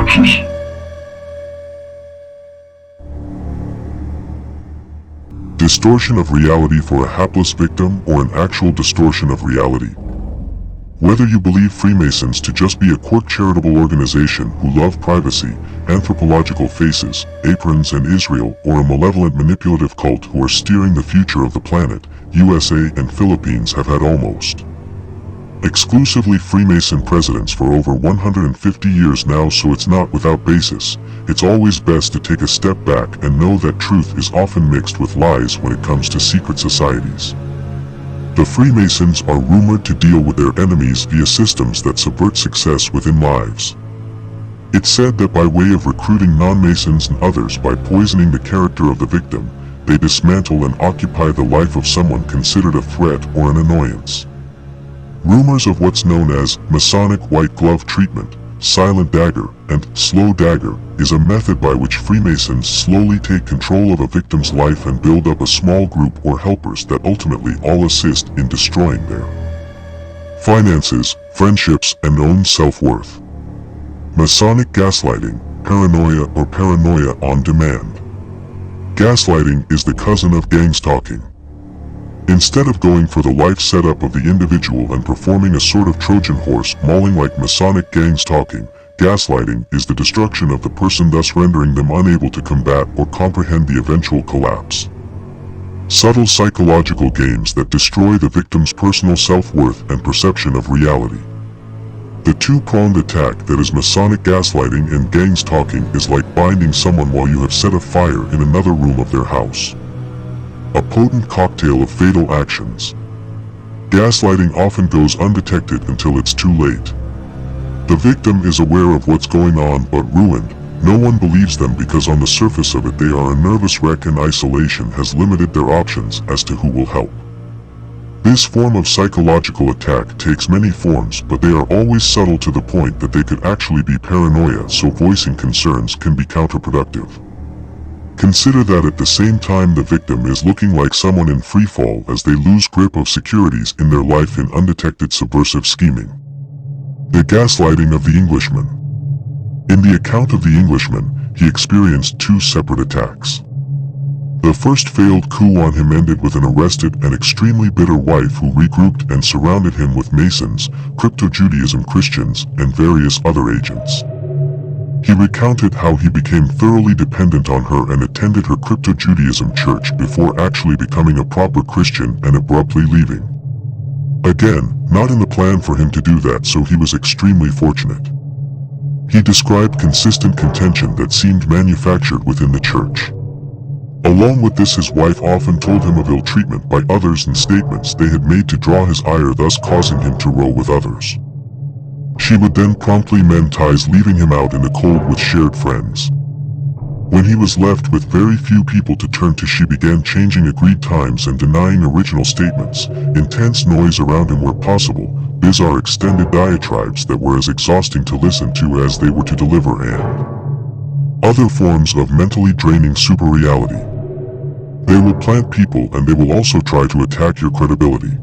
Texas. Distortion of reality for a hapless victim or an actual distortion of reality. Whether you believe Freemasons to just be a quirk charitable organization who love privacy, anthropological faces, aprons and Israel, or a malevolent manipulative cult who are steering the future of the planet, USA and Philippines have had almost exclusively Freemason presidents for over 150 years now, so it's not without basis. It's always best to take a step back and know that truth is often mixed with lies when it comes to secret societies. The Freemasons are rumored to deal with their enemies via systems that subvert success within lives. It's said that by way of recruiting non-Masons and others by poisoning the character of the victim, they dismantle and occupy the life of someone considered a threat or an annoyance. Rumors of what's known as Masonic white glove treatment, silent dagger, and slow dagger is a method by which Freemasons slowly take control of a victim's life and build up a small group or helpers that ultimately all assist in destroying their finances, friendships, and own self-worth. Masonic gaslighting, paranoia or paranoia on demand. Gaslighting is the cousin of gangstalking. Instead of going for the life setup of the individual and performing a sort of Trojan horse mauling like Masonic gangstalking, gaslighting is the destruction of the person, thus rendering them unable to combat or comprehend the eventual collapse. Subtle psychological games that destroy the victim's personal self-worth and perception of reality. The two-pronged attack that is Masonic gaslighting and gangstalking is like binding someone while you have set a fire in another room of their house. A potent cocktail of fatal actions. Gaslighting often goes undetected until it's too late. The victim is aware of what's going on but ruined. No one believes them because on the surface of it they are a nervous wreck, and isolation has limited their options as to who will help. This form of psychological attack takes many forms, but they are always subtle to the point that they could actually be paranoia, so voicing concerns can be counterproductive. Consider that at the same time the victim is looking like someone in free fall as they lose grip of securities in their life in undetected subversive scheming. The gaslighting of the Englishman. In the account of the Englishman, he experienced two separate attacks. The first failed coup on him ended with an arrested and extremely bitter wife who regrouped and surrounded him with Masons, crypto-Judaism Christians, and various other agents. He recounted how he became thoroughly dependent on her and attended her crypto-Judaism church before actually becoming a proper Christian and abruptly leaving. Again, not in the plan for him to do that, so he was extremely fortunate. He described consistent contention that seemed manufactured within the church. Along with this, his wife often told him of ill treatment by others and statements they had made to draw his ire, thus causing him to row with others. She would then promptly mend ties, leaving him out in the cold with shared friends. When he was left with very few people to turn to, she began changing agreed times and denying original statements, intense noise around him where possible, bizarre extended diatribes that were as exhausting to listen to as they were to deliver, and other forms of mentally draining super-reality. They will plant people and they will also try to attack your credibility.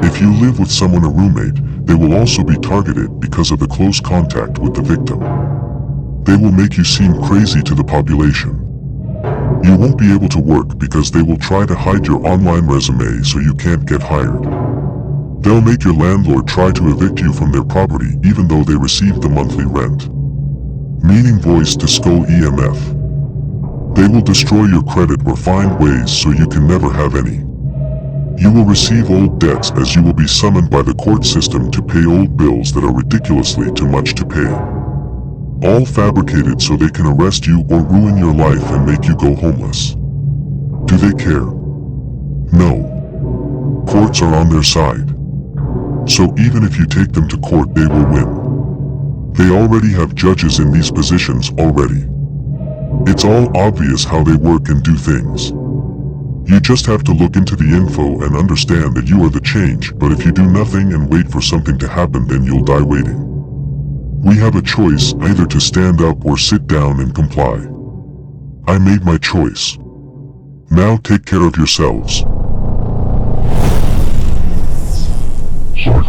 If you live with someone, a roommate, they will also be targeted because of the close contact with the victim. They will make you seem crazy to the population. You won't be able to work because they will try to hide your online resume so you can't get hired. They'll make your landlord try to evict you from their property even though they received the monthly rent. Meaning voice to skull EMF. They will destroy your credit or find ways so you can never have any. You will receive old debts as you will be summoned by the court system to pay old bills that are ridiculously too much to pay. All fabricated so they can arrest you or ruin your life and make you go homeless. Do they care? No. Courts are on their side. So even if you take them to court, they will win. They already have judges in these positions already. It's all obvious how they work and do things. You just have to look into the info and understand that you are the change, but if you do nothing and wait for something to happen, then you'll die waiting. We have a choice, either to stand up or sit down and comply. I made my choice. Now take care of yourselves. Sergeant.